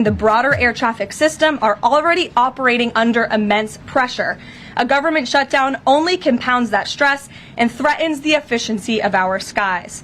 the broader air traffic system are already operating under immense pressure. A government shutdown only compounds that stress and threatens the efficiency of our skies.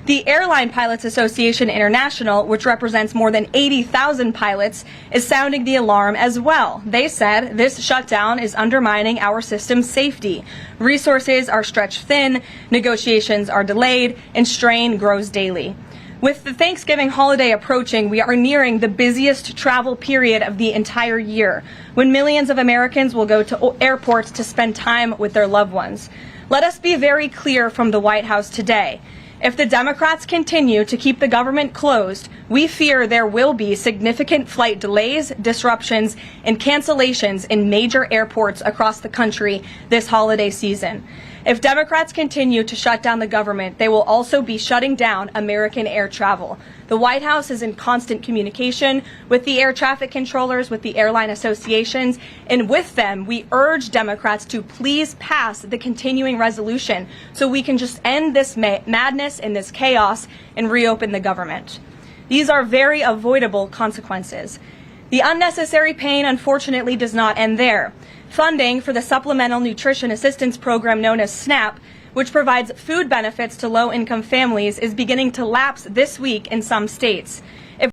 The Airline Pilots Association International, which represents more than 80,000 pilots, is sounding the alarm as well. They said this shutdown is undermining our system's safety. Resources are stretched thin, negotiations are delayed, and strain grows daily. With the Thanksgiving holiday approaching, we are nearing the busiest travel period of the entire year, when millions of Americans will go to airports to spend time with their loved ones. Let us be very clear from the White House today. If the Democrats continue to keep the government closed, we fear there will be significant flight delays, disruptions, and cancellations in major airports across the country this holiday season. If Democrats continue to shut down the government, they will also be shutting down American air travel. The White House is in constant communication with the air traffic controllers, with the airline associations, and with them, we urge Democrats to please pass the continuing resolution so we can just end this madness and this chaos and reopen the government. These are very avoidable consequences. The unnecessary pain, unfortunately, does not end there. Funding for the Supplemental Nutrition Assistance Program known as SNAP, which provides food benefits to low-income families, is beginning to lapse this week in some states. If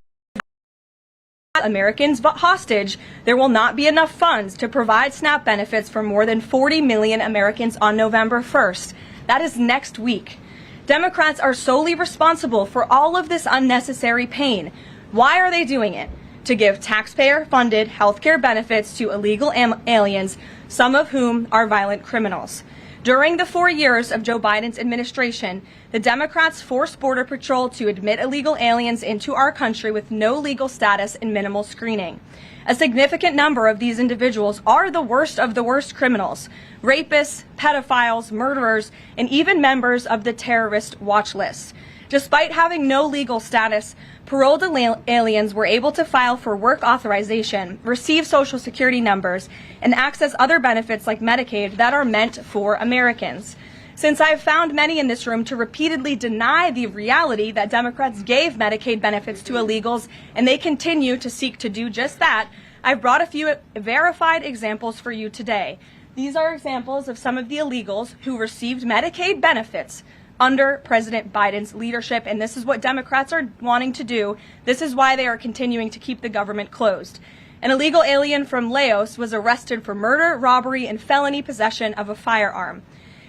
Americans hostage, there will not be enough funds to provide SNAP benefits for more than 40 million Americans on November 1st. That is next week. Democrats are solely responsible for all of this unnecessary pain. Why are they doing it? To give taxpayer-funded health care benefits to illegal aliens, some of whom are violent criminals. During the 4 years of Joe Biden's administration, the Democrats forced Border Patrol to admit illegal aliens into our country with no legal status and minimal screening. A significant number of these individuals are the worst of the worst criminals: rapists, pedophiles, murderers, and even members of the terrorist watch list. Despite having no legal status, paroled aliens were able to file for work authorization, receive Social Security numbers, and access other benefits like Medicaid that are meant for Americans. Since I've found many in this room to repeatedly deny the reality that Democrats gave Medicaid benefits to illegals, and they continue to seek to do just that, I've brought a few verified examples for you today. These are examples of some of the illegals who received Medicaid benefits under President Biden's leadership, and this is what Democrats are wanting to do. This is why they are continuing to keep the government closed. An illegal alien from Laos was arrested for murder, robbery, and felony possession of a firearm.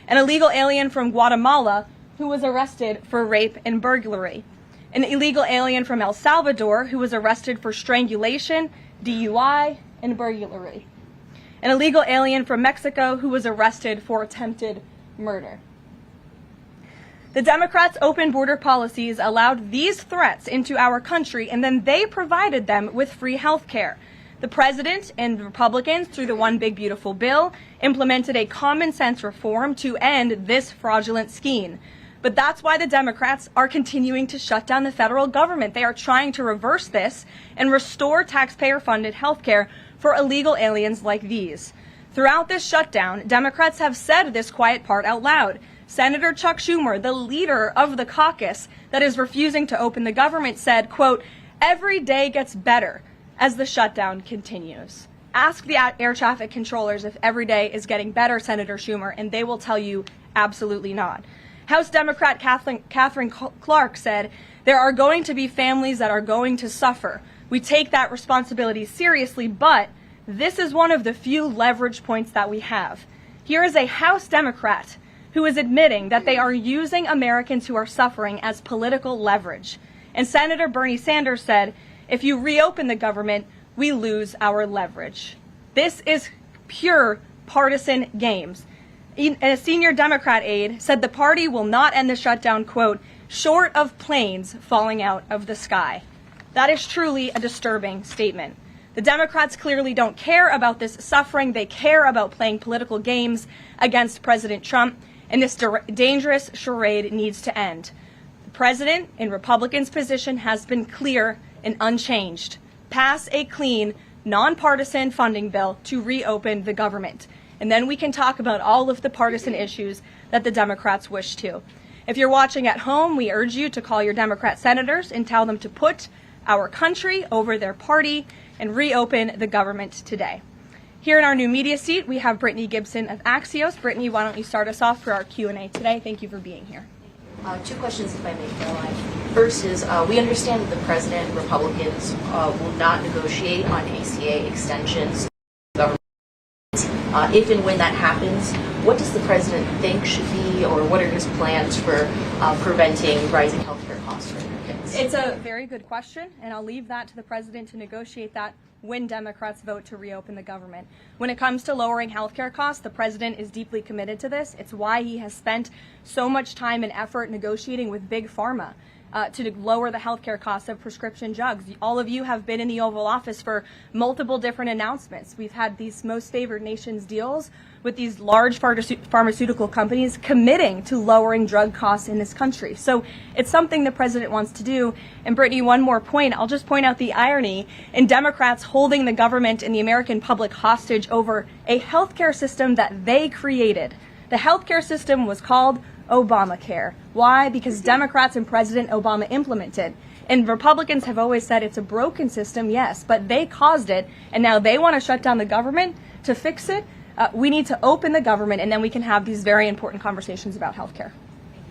An illegal alien from Guatemala who was arrested for rape and burglary. An illegal alien from El Salvador who was arrested for strangulation, DUI, and burglary. An illegal alien from Mexico who was arrested for attempted murder. The Democrats' open border policies allowed these threats into our country, and then they provided them with free health care. The president and Republicans, through the One Big Beautiful Bill, implemented a common sense reform to end this fraudulent scheme. But that's why the Democrats are continuing to shut down the federal government. They are trying to reverse this and restore taxpayer-funded health care for illegal aliens like these. Throughout this shutdown, Democrats have said this quiet part out loud. Senator Chuck Schumer, the leader of the caucus that is refusing to open the government, said, quote, "Every day gets better as the shutdown continues." Ask the air traffic controllers if every day is getting better, Senator Schumer, and they will tell you absolutely not. House Democrat Catherine Clark said, "There are going to be families that are going to suffer. We take that responsibility seriously, but this is one of the few leverage points that we have." Here is a House Democrat who is admitting that they are using Americans who are suffering as political leverage. And Senator Bernie Sanders said, "If you reopen the government, we lose our leverage." This is pure partisan games. A senior Democrat aide said the party will not end the shutdown, quote, "short of planes falling out of the sky." That is truly a disturbing statement. The Democrats clearly don't care about this suffering. They care about playing political games against President Trump. And this dangerous charade needs to end. The president, in Republicans' position, has been clear and unchanged. Pass a clean, nonpartisan funding bill to reopen the government. And then we can talk about all of the partisan issues that the Democrats wish to. If you're watching at home, we urge you to call your Democrat senators and tell them to put our country over their party and reopen the government today. Here in our new media seat, we have Brittany Gibson of Axios. Brittany, why don't you start us off for our Q&A today? Thank you for being here. Two questions, if I may, Caroline. First is, we understand that the president and Republicans will not negotiate on ACA extensions to the government. If and when that happens, what does the president think should be, or what are his plans for preventing rising healthcare costs for Americans? It's a very good question, and I'll leave that to the president to negotiate that when Democrats vote to reopen the government. When it comes to lowering healthcare costs, the president is deeply committed to this. It's why he has spent so much time and effort negotiating with Big Pharma to lower the healthcare costs of prescription drugs. All of you have been in the Oval Office for multiple different announcements. We've had these most favored nations deals with these large pharmaceutical companies committing to lowering drug costs in this country. So it's something the president wants to do. And Brittany, one more point. I'll just point out the irony in Democrats holding the government and the American public hostage over a healthcare system that they created. The healthcare system was called Obamacare. Why? Because Democrats and President Obama implemented. And Republicans have always said it's a broken system, yes, but they caused it, and now they want to shut down the government to fix it. We need to open the government, and then we can have these very important conversations about healthcare.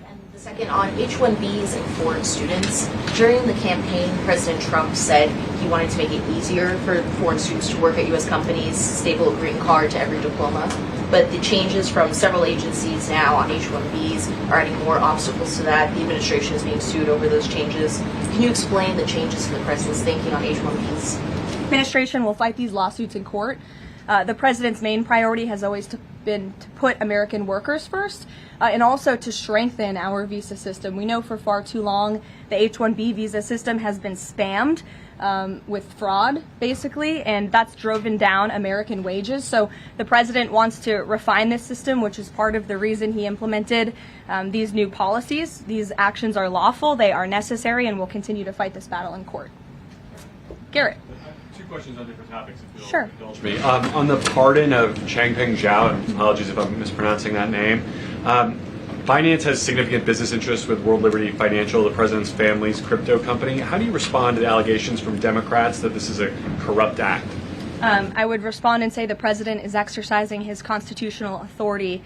And the second, on H-1Bs and foreign students, during the campaign, President Trump said he wanted to make it easier for foreign students to work at U.S. companies, staple a green card to every diploma. But the changes from several agencies now on H-1Bs are adding more obstacles to that. The administration is being sued over those changes. Can you explain the changes in the president's thinking on H-1Bs? The administration will fight these lawsuits in court. The president's main priority has always been to put American workers first and also to strengthen our visa system. We know for far too long the H-1B visa system has been spammed with fraud, basically, and that's driven down American wages. So the president wants to refine this system, which is part of the reason he implemented these new policies. These actions are lawful, they are necessary, and we'll continue to fight this battle in court. Garrett. Two questions on different topics, if you'll Sure. indulge me. On the pardon of Changpeng Zhao, and apologies if I'm mispronouncing that name, Binance has significant business interests with World Liberty Financial, the president's family's crypto company. How do you respond to the allegations from Democrats that this is a corrupt act? I would respond and say the president is exercising his constitutional authority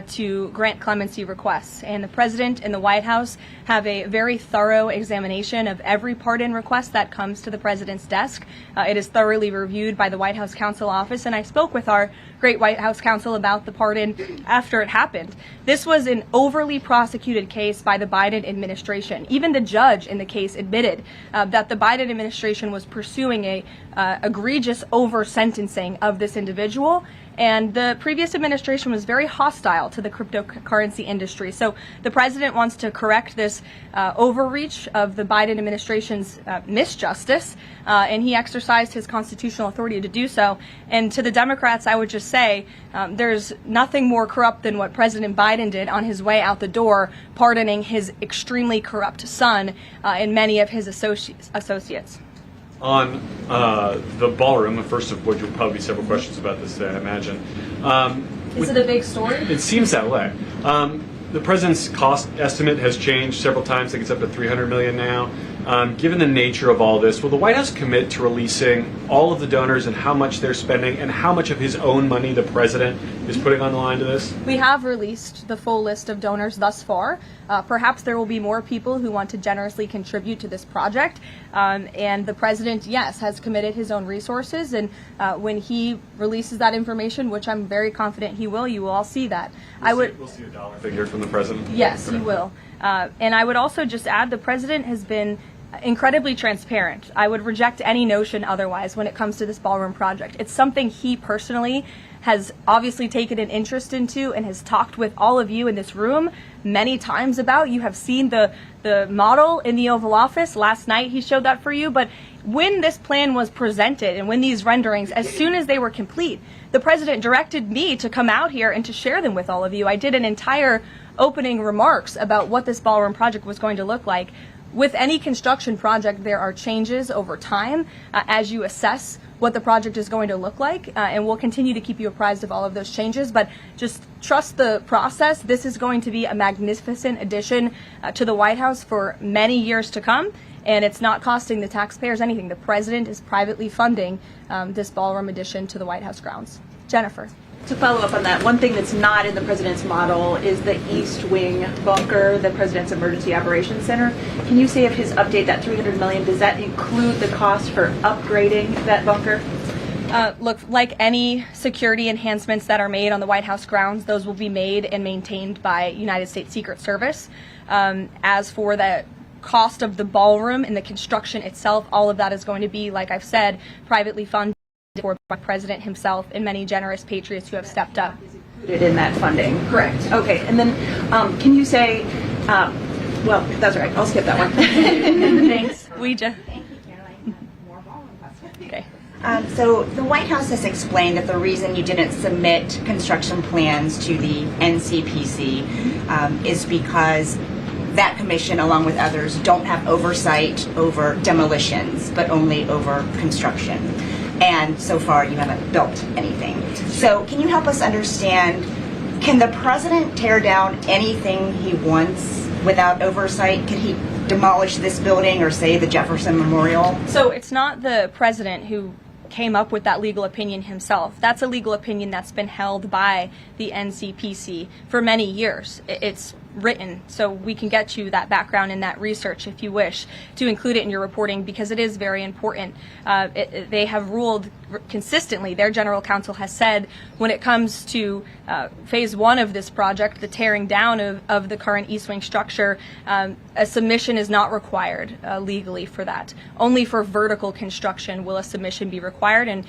to grant clemency requests. And the president and the White House have a very thorough examination of every pardon request that comes to the president's desk. It is thoroughly reviewed by the White House Counsel Office, and I spoke with our great White House counsel about the pardon after it happened. This was an overly prosecuted case by the Biden administration. Even the judge in the case admitted that the Biden administration was pursuing a egregious over-sentencing of this individual, and the previous administration was very hostile to the cryptocurrency industry. So the president wants to correct this overreach of the Biden administration's misjustice, and he exercised his constitutional authority to do so. And to the Democrats, I would just say there's nothing more corrupt than what President Biden did on his way out the door, pardoning his extremely corrupt son and many of his associates. On the ballroom, the first of which will probably be several questions about this today, I imagine. Is it a big story? It seems that way. The president's cost estimate has changed several times. I think it's up to $300 million now. Given the nature of all this, will the White House commit to releasing all of the donors and how much they're spending and how much of his own money the president is putting on the line to this? We have released the full list of donors thus far. Perhaps there will be more people who want to generously contribute to this project. And the president, yes, has committed his own resources. And when he releases that information, which I'm very confident he will, you will all see that. We'll see a dollar figure from the president? Yes, he will. And I would also just add the president has been incredibly transparent. I would reject any notion otherwise when it comes to this ballroom project. It's something he personally has obviously taken an interest into and has talked with all of you in this room many times about. You have seen the model in the Oval Office. Last night he showed that for you. But when this plan was presented and when these renderings, as soon as they were complete, the president directed me to come out here and to share them with all of you. I did an entire opening remarks about what this ballroom project was going to look like. With any construction project, there are changes over time as you assess what the project is going to look like, and we'll continue to keep you apprised of all of those changes, but just trust the process. This is going to be a magnificent addition to the White House for many years to come, and it's not costing the taxpayers anything. The president is privately funding this ballroom addition to the White House grounds. Jennifer. To follow up on that, one thing that's not in the president's model is the East Wing bunker, the president's emergency operations center. Can you say if his update, that $300 million, does that include the cost for upgrading that bunker? Look, like any security enhancements that are made on the White House grounds, those will be made and maintained by United States Secret Service. As for the cost of the ballroom and the construction itself, all of that is going to be, like I've said, privately funded by the president himself and many generous patriots who have stepped up. Is included in that funding? Correct. Okay, and then can you say, well, that's all right, I'll skip that one. Thanks. Thank you, Caroline. More ballroom questions. Okay. So the White House has explained that the reason you didn't submit construction plans to the NCPC is because that commission, along with others, don't have oversight over demolitions, but only over construction. And so far, you haven't built anything. So can you help us understand, can the president tear down anything he wants without oversight? Could he demolish this building or, say, the Jefferson Memorial? So it's not the president who came up with that legal opinion himself. That's a legal opinion that's been held by the NCPC for many years. It's written, so we can get you that background and that research if you wish to include it in your reporting, because it is very important. They have ruled consistently, their general counsel has said, when it comes to phase one of this project, the tearing down of the current East Wing structure, a submission is not required legally for that. Only for vertical construction will a submission be required, and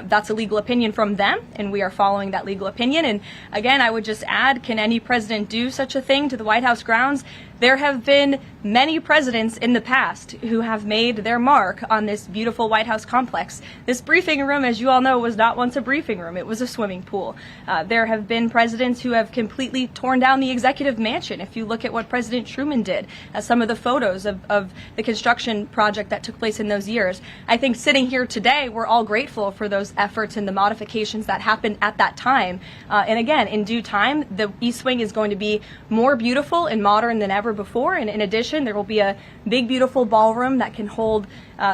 that's a legal opinion from them, and we are following that legal opinion. And again, I would just add, can any president do such a thing to the White House grounds? There have been many presidents in the past who have made their mark on this beautiful White House complex. This briefing room, as you all know, was not once a briefing room. It was a swimming pool. There have been presidents who have completely torn down the executive mansion. If you look at what President Truman did, some of the photos of the construction project that took place in those years. I think sitting here today, we're all grateful for those efforts and the modifications that happened at that time. And again, in due time, the East Wing is going to be more beautiful and modern than ever before, and in addition, there will be a big, beautiful ballroom that can hold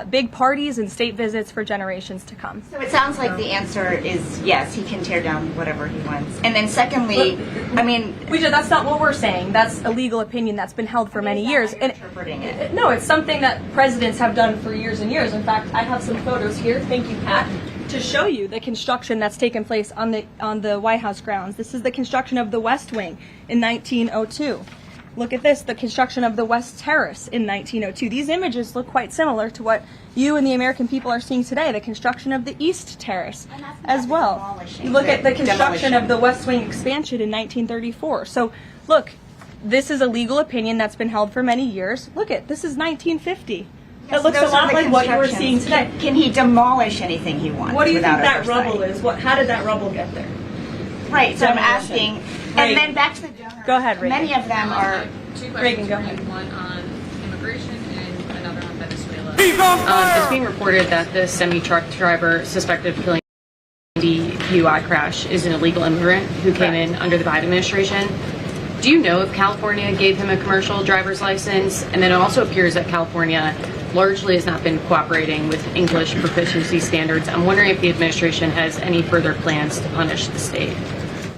big parties and state visits for generations to come. So it sounds like the answer is yes, he can tear down whatever he wants. And then secondly, I mean... That's not what we're saying. That's a legal opinion that's been held for many years. And interpreting it. No, it's something that presidents have done for years and years. In fact, I have some photos here. Thank you, Pat, to show you the construction that's taken place on the White House grounds. This is the construction of the West Wing in 1902. Look at this, the construction of the West Terrace in 1902. These images look quite similar to what you and the American people are seeing today, the construction of the East Terrace as well. You look at the construction of the West Wing expansion in 1934. So, look, this is a legal opinion that's been held for many years. Look at, this is 1950. It looks a lot like what you were seeing today. Can he demolish anything he wants? What do you think that oversight? rubble is? How did that rubble get there? Right, so I'm asking, Right. and then back to the donors. Go ahead, Reagan. Many of them are... Two Reagan, questions go for ahead. you, one on immigration and another on Venezuela. It's being reported that the semi-truck driver suspected of killing the DUI crash is an illegal immigrant who came in under the Biden administration. Do you know if California gave him a commercial driver's license? And then it also appears that California largely has not been cooperating with English proficiency standards. I'm wondering if the administration has any further plans to punish the state.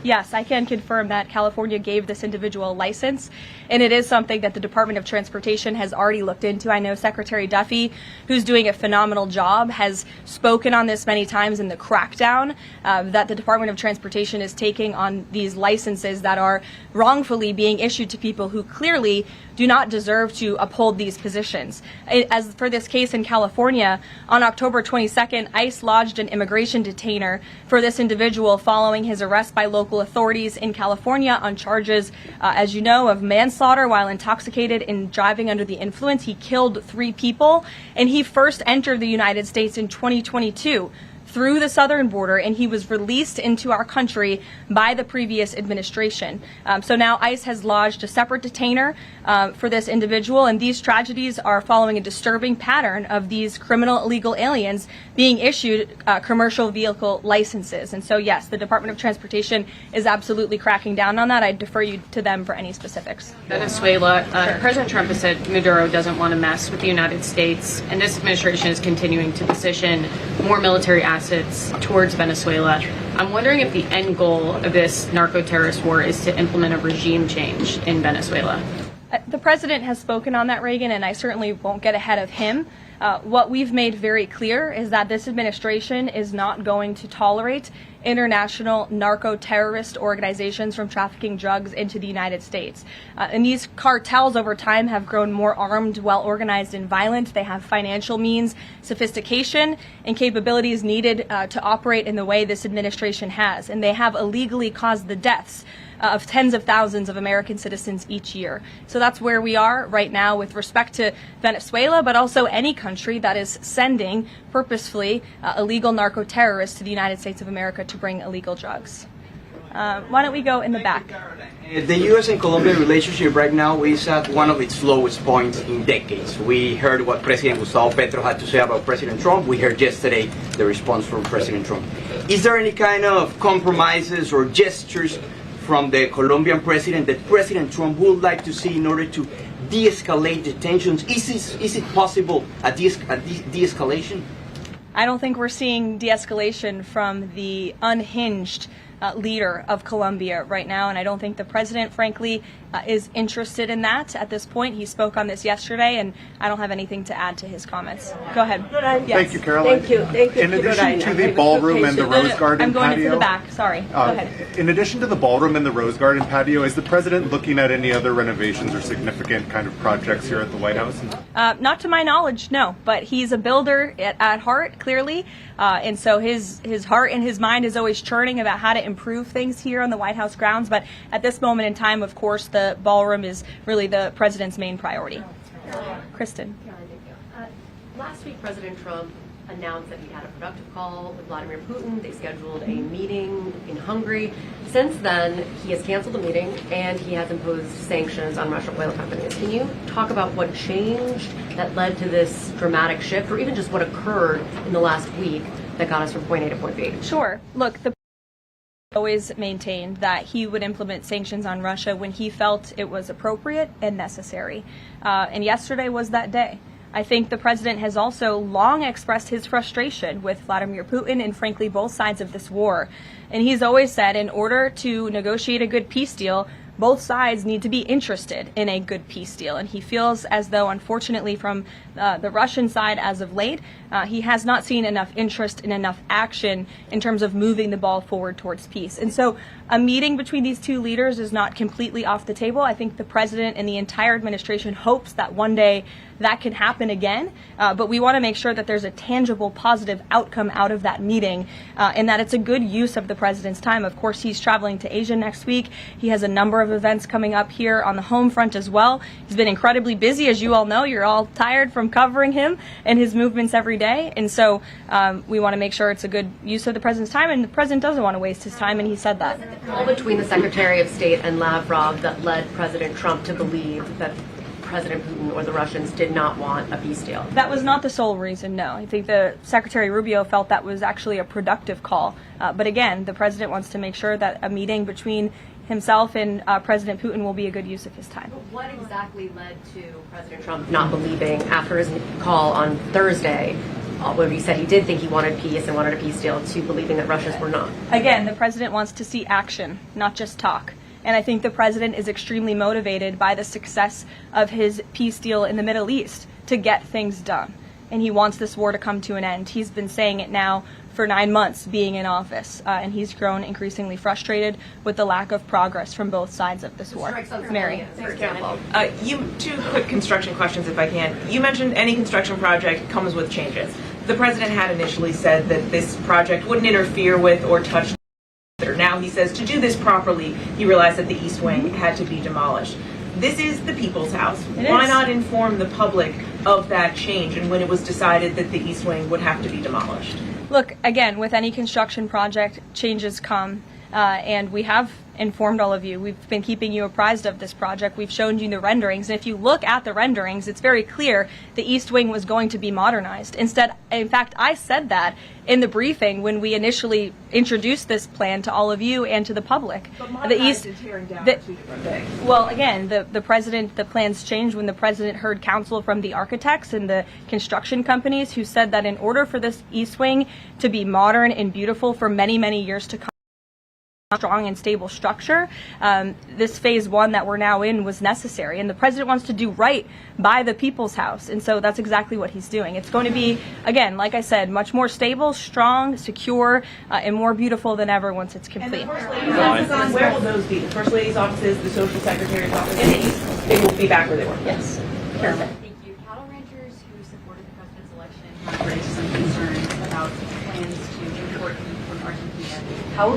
Yes, I can confirm that California gave this individual a license, and it is something that the Department of Transportation has already looked into. I know Secretary Duffy, who's doing a phenomenal job, has spoken on this many times in the crackdown that the Department of Transportation is taking on these licenses that are wrongfully being issued to people who clearly do not deserve to uphold these positions. As for this case in California, on October 22nd, ICE lodged an immigration detainer for this individual following his arrest by local authorities in California on charges, as you know, of manslaughter while intoxicated and driving under the influence. He killed 3 people, and he first entered the United States in 2022. through the southern border, and he was released into our country by the previous administration. So now ICE has lodged a separate detainer for this individual, and these tragedies are following a disturbing pattern of these criminal illegal aliens being issued commercial vehicle licenses. And so, yes, the Department of Transportation is absolutely cracking down on that. I'd defer you to them for any specifics. Venezuela, President Trump has said Maduro doesn't want to mess with the United States, and this administration is continuing to position more military assets towards Venezuela. I'm wondering if the end goal of this narco-terrorist war is to implement a regime change in Venezuela. The president has spoken on that, Reagan, and I certainly won't get ahead of him. What we've made very clear is that this administration is not going to tolerate international narco-terrorist organizations from trafficking drugs into the United States. And these cartels over time have grown more armed, well-organized, and violent. They have financial means, sophistication, and capabilities needed to operate in the way this administration has. And they have illegally caused the deaths of tens of thousands of American citizens each year. So that's where we are right now with respect to Venezuela, but also any country that is sending purposefully illegal narco-terrorists to the United States of America to bring illegal drugs. Why don't we go in the back? The U.S. and Colombia relationship right now is at one of its lowest points in decades. We heard what President Gustavo Petro had to say about President Trump. We heard yesterday the response from President Trump. Is there any kind of compromises or gestures from the Colombian president that President Trump would like to see in order to de-escalate the tensions? Is it possible a de-escalation? I don't think we're seeing de-escalation from the unhinged leader of Colombia right now, and I don't think the president, frankly, is interested in that at this point. He spoke on this yesterday, and I don't have anything to add to his comments. Go ahead. Yes. Thank you, Caroline. Thank you. In addition to the ballroom and the Rose Garden I'm going patio, into the back. Sorry. Go ahead. in addition to the ballroom and the Rose Garden patio, is the president looking at any other renovations or significant kind of projects here at the White House? Not to my knowledge, no. But he's a builder at heart, clearly, and so his heart and his mind is always churning about how to improve things here on the White House grounds. But at this moment in time, of course, the ballroom is really the president's main priority. Kristen. Last week, President Trump announced that he had a productive call with Vladimir Putin. They scheduled a meeting in Hungary. Since then, he has canceled the meeting and he has imposed sanctions on Russian oil companies. Can you talk about what changed that led to this dramatic shift, or even just what occurred in the last week that got us from point A to point B? Sure. Look, the always maintained that he would implement sanctions on Russia when he felt it was appropriate and necessary. And yesterday was that day. I think the president has also long expressed his frustration with Vladimir Putin and, frankly, both sides of this war. And he's always said in order to negotiate a good peace deal, both sides need to be interested in a good peace deal. And he feels as though, unfortunately, from the Russian side as of late, he has not seen enough interest and enough action in terms of moving the ball forward towards peace. And so a meeting between these two leaders is not completely off the table. I think the president and the entire administration hopes that one day that can happen again, but we want to make sure that there's a tangible, positive outcome out of that meeting, and that it's a good use of the president's time. Of course, he's traveling to Asia next week. He has a number of events coming up here on the home front as well. He's been incredibly busy, as you all know. You're all tired from covering him and his movements every day, and so we want to make sure it's a good use of the president's time, and the president doesn't want to waste his time, and he said that. All between the Secretary of State and Lavrov that led President Trump to believe that President Putin or the Russians did not want a peace deal. That was not the sole reason, no. I think the Secretary Rubio felt that was actually a productive call. But again, the president wants to make sure that a meeting between himself and President Putin will be a good use of his time. But what exactly led to President Trump not believing, after his call on Thursday, where he said he did think he wanted peace and wanted a peace deal, to believing that Russians were not? Again, the president wants to see action, not just talk. And I think the president is extremely motivated by the success of his peace deal in the Middle East to get things done. And he wants this war to come to an end. He's been saying it now for 9 months being in office, and he's grown increasingly frustrated with the lack of progress from both sides of this war. Mary. For example, two quick construction questions, if I can. You mentioned any construction project comes with changes. The president had initially said that this project wouldn't interfere with or touch. Now he says to do this properly, he realized that the East Wing had to be demolished. This is the people's house. Why not inform the public of that change and when it was decided that the East Wing would have to be demolished? Look, again, with any construction project, changes come, and we have informed all of you. We've been keeping you apprised of this project. We've shown you the renderings, and if you look at the renderings, it's very clear the East Wing was going to be modernized. Instead, in fact, I said that in the briefing when we initially introduced this plan to all of you and to the public. But modernized and tearing down are two different things. Well, again, the plans changed when the president heard counsel from the architects and the construction companies who said that in order for this East Wing to be modern and beautiful for many, many years to come, strong and stable structure, this phase one that we're now in was necessary, and the president wants to do right by the people's house, and so that's exactly what he's doing. It's going to be, again, like I said, much more stable, strong, secure, and more beautiful than ever once it's complete. And the First Lady's offices, where will those be? The First Lady's offices, the Social Secretary's office, in the East, they will be back where they were? Yes. Perfect. Thank you. Cattle ranchers who supported the president's election have raised some concerns about plans to import beef from Argentina. How will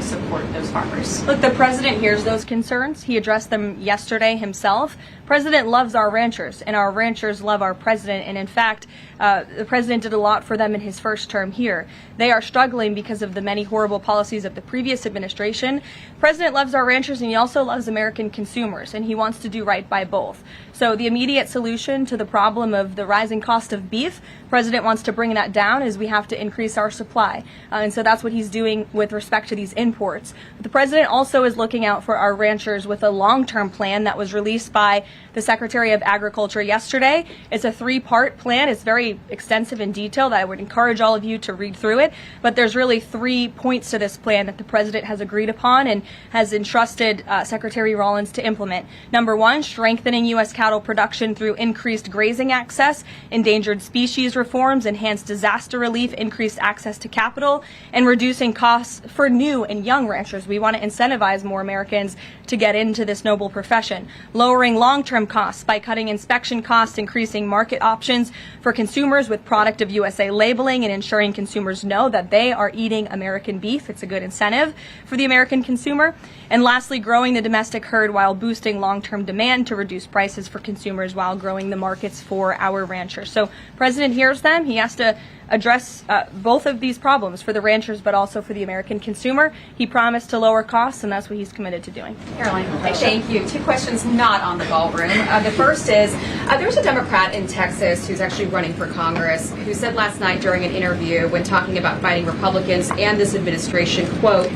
support those farmers? Look, the president hears those concerns. He addressed them yesterday himself. President loves our ranchers, and our ranchers love our president. And in fact, the president did a lot for them in his first term here. They are struggling because of the many horrible policies of the previous administration. President loves our ranchers, and he also loves American consumers, and he wants to do right by both. So the immediate solution to the problem of the rising cost of beef, president wants to bring that down, as we have to increase our supply. And so that's what he's doing with respect to these imports. The president also is looking out for our ranchers with a long-term plan that was released by the Secretary of Agriculture yesterday. It's a three-part plan. It's very extensive and detailed. I would encourage all of you to read through it. But there's really 3 points to this plan that the president has agreed upon and has entrusted Secretary Rollins to implement. Number 1, strengthening U.S. cattle production through increased grazing access, endangered species reforms, enhanced disaster relief, increased access to capital, and reducing costs for new and young ranchers. We want to incentivize more Americans to get into this noble profession. Lowering long-term costs by cutting inspection costs, increasing market options for consumers with product of USA labeling, and ensuring consumers know that they are eating American beef. It's a good incentive for the American consumer. And lastly, growing the domestic herd while boosting long-term demand to reduce prices for consumers while growing the markets for our ranchers. So President hears them. He has to address both of these problems for the ranchers but also for the American consumer. He promised to lower costs, and that's what he's committed to doing. Caroline, thank you. 2 questions not on the ballroom. The first is, there's a Democrat in Texas who's actually running for Congress who said last night during an interview when talking about fighting Republicans and this administration, quote,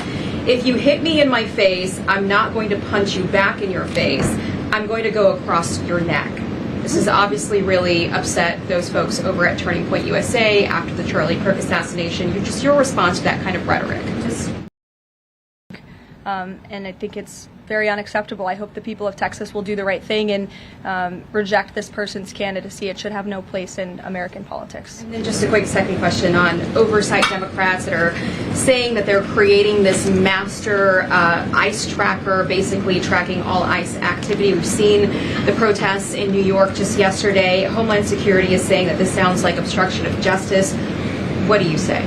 "If you hit me in my face, I'm not going to punch you back in your face. I'm going to go across your neck." This has obviously really upset those folks over at Turning Point USA after the Charlie Kirk assassination. Just your response to that kind of rhetoric. And I think it's very unacceptable. I hope the people of Texas will do the right thing and reject this person's candidacy. It should have no place in American politics. And then just a quick second question on oversight Democrats that are saying that they're creating this master ICE tracker, basically tracking all ICE activity. We've seen the protests in New York just yesterday. Homeland Security is saying that this sounds like obstruction of justice. What do you say?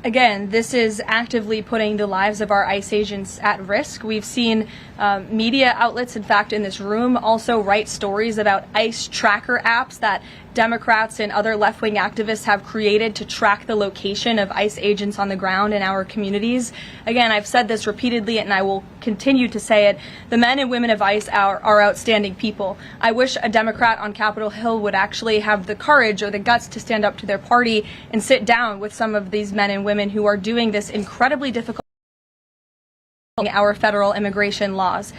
Again, this is actively putting the lives of our ICE agents at risk. We've seen media outlets, in fact, in this room, also write stories about ICE tracker apps that Democrats and other left-wing activists have created to track the location of ICE agents on the ground in our communities. Again, I've said this repeatedly, and I will continue to say it. The men and women of ICE are outstanding people. I wish a Democrat on Capitol Hill would actually have the courage or the guts to stand up to their party and sit down with some of these men and women who are doing this incredibly difficult our federal immigration laws.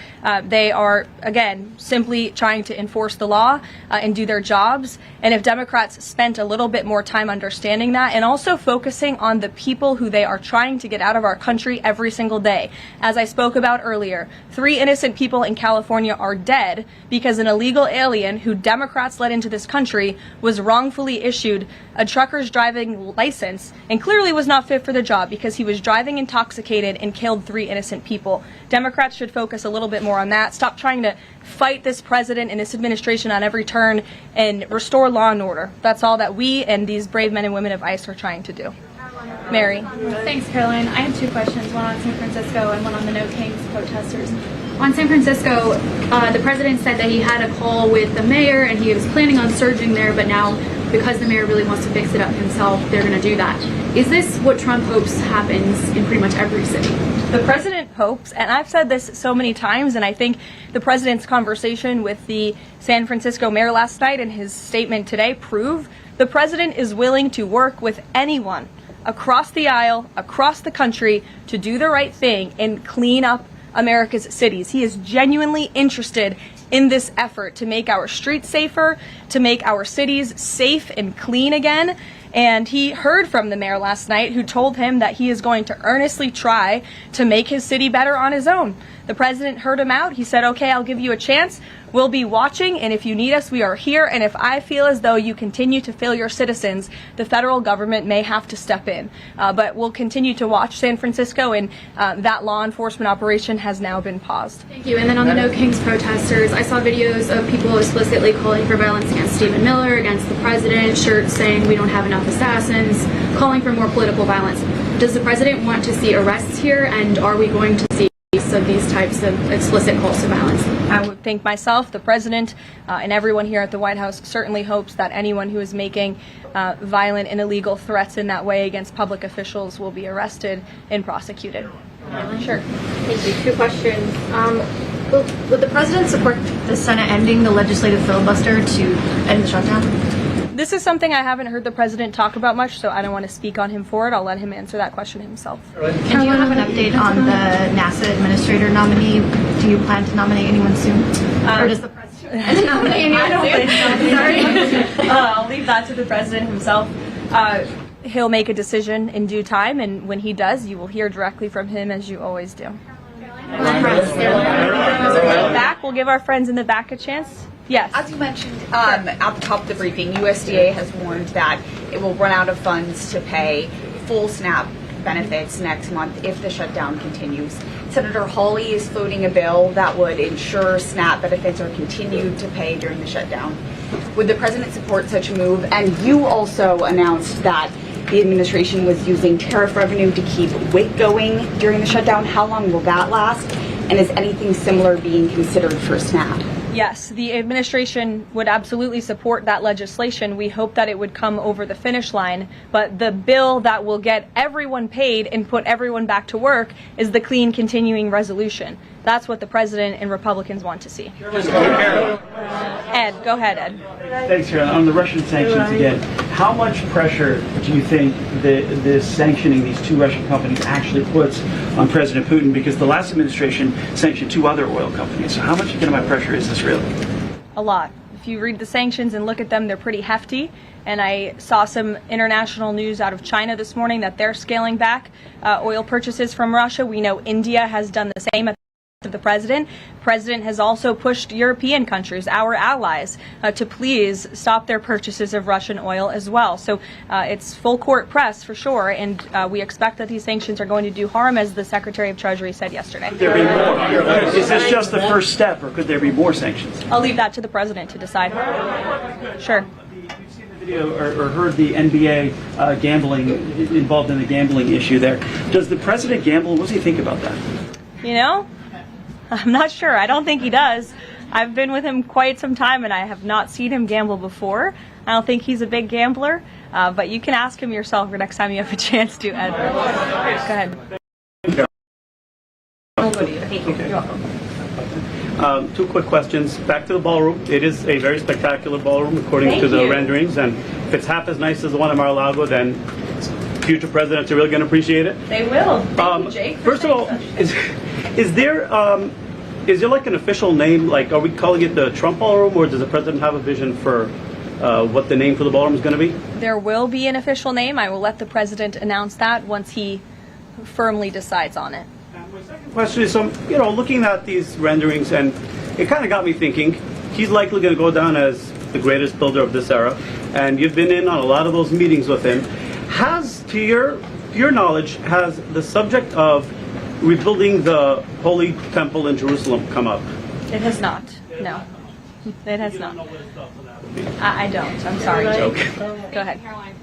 They are, again, simply trying to enforce the law and do their jobs. And if Democrats spent a little bit more time understanding that and also focusing on the people who they are trying to get out of our country every single day. As I spoke about earlier, 3 innocent people in California are dead because an illegal alien who Democrats let into this country was wrongfully issued a trucker's driving license and clearly was not fit for the job because he was driving intoxicated and killed 3 innocent people. Democrats should focus a little bit more on that. Stop trying to fight this president and this administration on every turn and restore law and order. That's all that we and these brave men and women of ICE are trying to do. Mary. Thanks, Caroline. I have two questions, one on San Francisco and one on the No Kings protesters. On San Francisco, the president said that he had a call with the mayor and he was planning on surging there, but now because the mayor really wants to fix it up himself, they're going to do that. Is this what Trump hopes happens in pretty much every city? The president hopes, and I've said this so many times, and I think the president's conversation with the San Francisco mayor last night and his statement today prove the president is willing to work with anyone across the aisle, across the country, to do the right thing and clean up America's cities. He is genuinely interested in this effort to make our streets safer, to make our cities safe and clean again. And he heard from the mayor last night, who told him that he is going to earnestly try to make his city better on his own. The president heard him out. He said, okay, I'll give you a chance. We'll be watching, and if you need us, we are here. And if I feel as though you continue to fail your citizens, the federal government may have to step in. But we'll continue to watch San Francisco, and that law enforcement operation has now been paused. Thank you. And then on the No Kings protesters, I saw videos of people explicitly calling for violence against Stephen Miller, against the president, shirts saying we don't have enough assassins, calling for more political violence. Does the president want to see arrests here, and are we going to see of these types of explicit calls to violence? I would think myself, the president, and everyone here at the White House certainly hopes that anyone who is making violent and illegal threats in that way against public officials will be arrested and prosecuted. Sure. Thank you. Two questions. Would the president support the Senate ending the legislative filibuster to end the shutdown? This is something I haven't heard the president talk about much, so I don't want to speak on him for it. I'll let him answer that question himself. And do you have an update on the NASA administrator nominee? Do you plan to nominate anyone soon? Or does the president nominate anyone soon? I'll leave that to the president himself. He'll make a decision in due time, and when he does, you will hear directly from him, as you always do. Back, we'll give our friends in the back a chance. Yes. As you mentioned at the top of the briefing, USDA has warned that it will run out of funds to pay full SNAP benefits next month if the shutdown continues. Senator Hawley is floating a bill that would ensure SNAP benefits are continued to pay during the shutdown. Would the president support such a move? And you also announced that the administration was using tariff revenue to keep WIC going during the shutdown. How long will that last? And is anything similar being considered for SNAP? Yes, the administration would absolutely support that legislation. We hope that it would come over the finish line, but the bill that will get everyone paid and put everyone back to work is the clean continuing resolution. That's what the president and Republicans want to see. Ed, go ahead, Ed. Thanks, Carolyn. On the Russian sanctions again, how much pressure do you think this sanctioning these two Russian companies actually puts on President Putin? Because the last administration sanctioned two other oil companies. So how much economic pressure is this really? A lot. If you read the sanctions and look at them, they're pretty hefty. And I saw some international news out of China this morning that they're scaling back oil purchases from Russia. We know India has done the same. The president has also pushed European countries, our allies, to please stop their purchases of Russian oil as well. So it's full court press for sure, and we expect that these sanctions are going to do harm, as the Secretary of Treasury said yesterday. Could there be more? Is this just the first step, or could there be more sanctions? I'll leave that to the president to decide. Sure. We've seen the video or heard the NBA gambling, involved in the gambling issue there. Does the president gamble? What does he think about that? You know, I'm not sure. I don't think he does. I've been with him quite some time, and I have not seen him gamble before. I don't think he's a big gambler, but you can ask him yourself next time you have a chance to, Ed. Go ahead. We'll go to you. Thank you. Okay. You're welcome. Two quick questions. Back to the ballroom. It is a very spectacular ballroom, according to the renderings, and if it's half as nice as the one in Mar-a-Lago, then future presidents are really going to appreciate it. They will. Thank you, Jake. First of all, is there like an official name? Like, are we calling it the Trump Ballroom, or does the president have a vision for what the name for the ballroom is going to be? There will be an official name. I will let the president announce that once he firmly decides on it. And my second question is, looking at these renderings, and it kind of got me thinking, he's likely going to go down as the greatest builder of this era, and you've been in on a lot of those meetings with him. Has, to your knowledge, has the subject of rebuilding the Holy Temple in Jerusalem come up? It has not. No. It has not. I don't. I'm sorry, Jake. Go ahead. Caroline,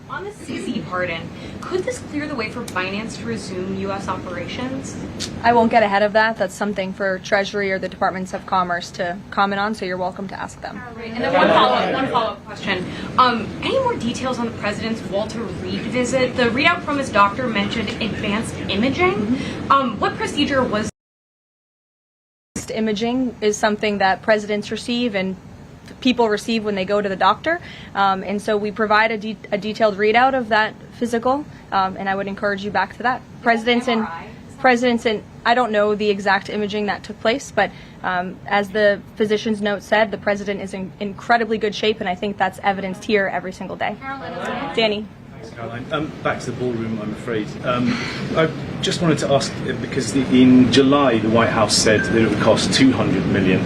On the CZ pardon, could this clear the way for Binance to resume U.S. operations? I won't get ahead of that. That's something for Treasury or the Departments of Commerce to comment on, so you're welcome to ask them. And then one follow-up question. Any more details on the president's Walter Reed visit? The readout from his doctor mentioned advanced imaging. What procedure was? Imaging is something that presidents receive and people receive when they go to the doctor, and so we provide a detailed readout of that physical, and I would encourage you back to that. Presidents and I don't know the exact imaging that took place, but as the physician's note said, the president is in incredibly good shape, and I think that's evidenced here every single day. Danny. Caroline. Back to the ballroom, I'm afraid. I just wanted to ask, because in July the White House said that it would cost $200 million.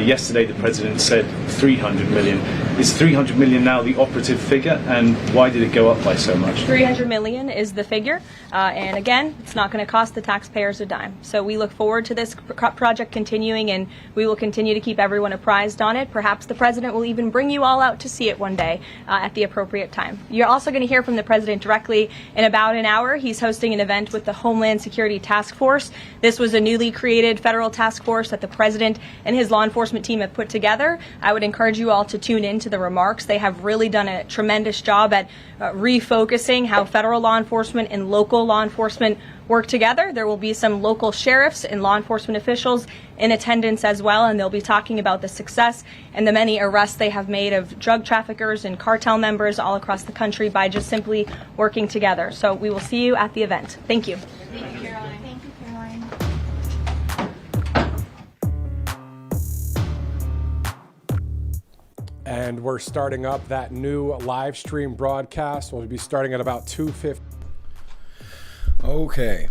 Yesterday the president said $300 million. Is $300 million now the operative figure, and why did it go up by so much? $300 million is the figure, and again, it's not going to cost the taxpayers a dime. So we look forward to this project continuing, and we will continue to keep everyone apprised on it. Perhaps the president will even bring you all out to see it one day at the appropriate time. You're also going to hear from the president directly in about an hour. He's hosting an event with the Homeland Security Task Force. This was a newly created federal task force that the president and his law enforcement team have put together. I would encourage you all to tune in to the remarks. They have really done a tremendous job at refocusing how federal law enforcement and local law enforcement work together. There will be some local sheriffs and law enforcement officials in attendance as well, and they'll be talking about the success and the many arrests they have made of drug traffickers and cartel members all across the country by just simply working together. So we will see you at the event. Thank you. Thank you, Caroline. Thank you, Caroline. And we're starting up that new live stream broadcast. We'll be starting at about 2:50. Okay.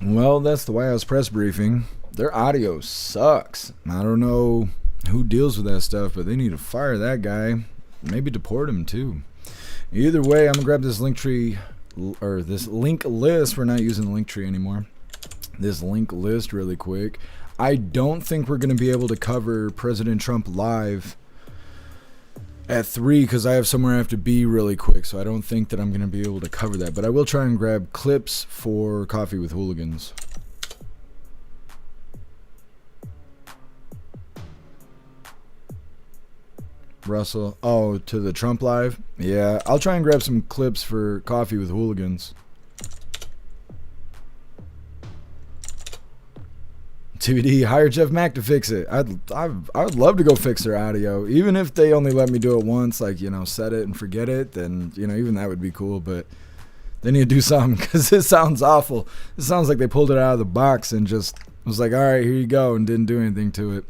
Well, that's the White House press briefing. Their audio sucks. I don't know who deals with that stuff, but they need to fire that guy. Maybe deport him too. Either way, I'm gonna grab this link tree, or this link list. We're not using the link tree anymore. This link list really quick. I don't think we're gonna be able to cover President Trump live at 3 because I have somewhere I have to be really quick, so I don't think that I'm going to be able to cover that, but I will try and grab clips for Coffee with Hooligans. Russell, oh, to the Trump live? Yeah, I'll try and grab some clips for Coffee with Hooligans. TBD, hire Jeff Mack to fix it. I would love to go fix their audio, even if they only let me do it once, like, you know, set it and forget it, then, you know, even that would be cool, but they need to do something, because this sounds awful. It sounds like they pulled it out of the box and just was like, all right, here you go, and didn't do anything to it.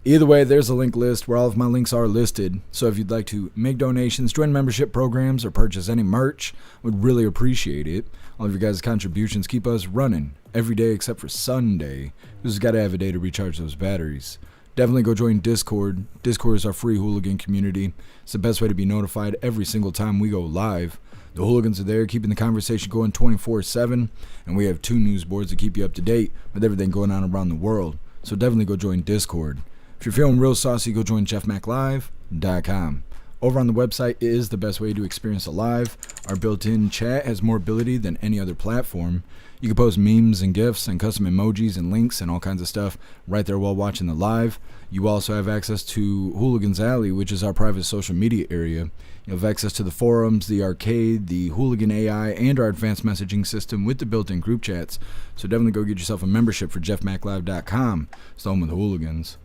Either way, there's a link list where all of my links are listed, so if you'd like to make donations, join membership programs, or purchase any merch, I would really appreciate it. All of your guys' contributions keep us running every day except for Sunday. We just got to have a day to recharge those batteries. Definitely go join Discord. Discord is our free hooligan community. It's the best way to be notified every single time we go live. The hooligans are there keeping the conversation going 24/7, and we have 2 news boards to keep you up to date with everything going on around the world. So definitely go join Discord. If you're feeling real saucy, go join jeffmaclive.com. Over on the website is the best way to experience a live. Our built-in chat has more ability than any other platform. You can post memes and GIFs and custom emojis and links and all kinds of stuff right there while watching the live. You also have access to Hooligans Alley, which is our private social media area. You have access to the forums, the arcade, the Hooligan AI, and our advanced messaging system with the built-in group chats. So definitely go get yourself a membership for jeffmaclive.com. It's the home of the hooligans.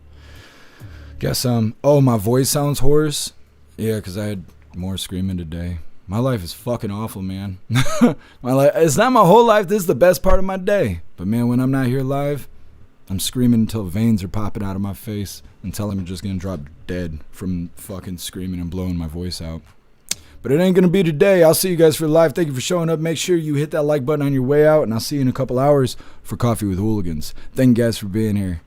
Guess oh, my voice sounds hoarse. Yeah, because I had more screaming today. My life is fucking awful, man. My life, it's not my whole life. This is the best part of my day. But man, when I'm not here live, I'm screaming until veins are popping out of my face, until I'm just gonna drop dead from fucking screaming and blowing my voice out. But it ain't gonna be today. I'll see you guys for live. Thank you for showing up. Make sure you hit that like button on your way out, and I'll see you in a couple hours for Coffee with Hooligans. Thank you guys for being here.